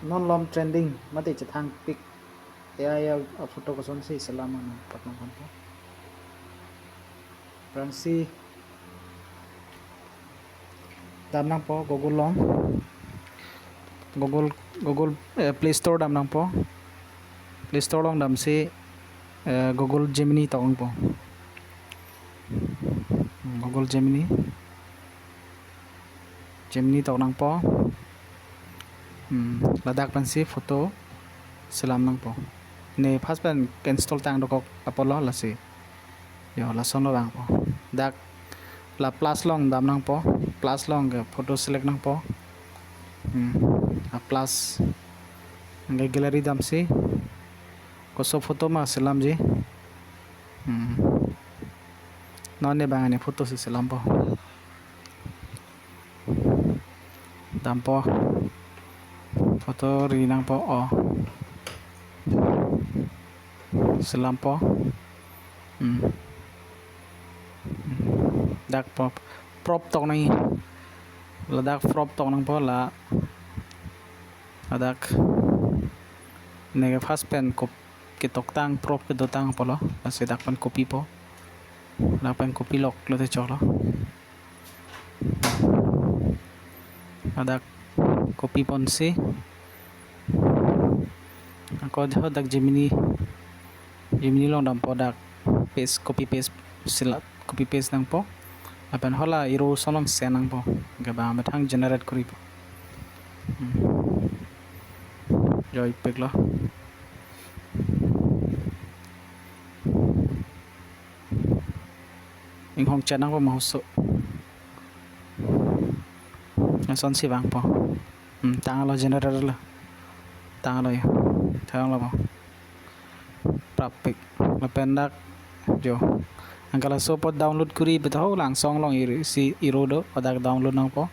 non lom trending mati chatang pic AI a photo ko son si selama na patna kan po prangsi dam nang po Google long Google Play Store dam nang po Play Store long dam si Google Gemini tawang po Google Gemini tawang nang po ladak pan si photo selam nang po ne pas pen install tang dokok apolo la si yo la sono bang po dak la plus long dam nang po plus long ke photo select nang po a plus nge gallery dam si ko so photo ma selam ji non ne bang ne photo si selam po dam po foto ri nang po o selam po dak prop tok nang la dak prop tok nang po la adak nega fast pen kop ke tok tang prop ke do tang po lo la dak pan copy po la pen copy lok lo te chok lo adak copy pon si ako dak Gemini long dam po dak copy paste sila copy paste nang po apan hola iro solong senang po gaba matang generate kuri po joy peglo ing hong chanang po mahuso nason si bang po tangalo generator la tangalo yo tangalo po prapik lapendak jo angkala so po download kuri betaw lang song long si iro do odak download nang po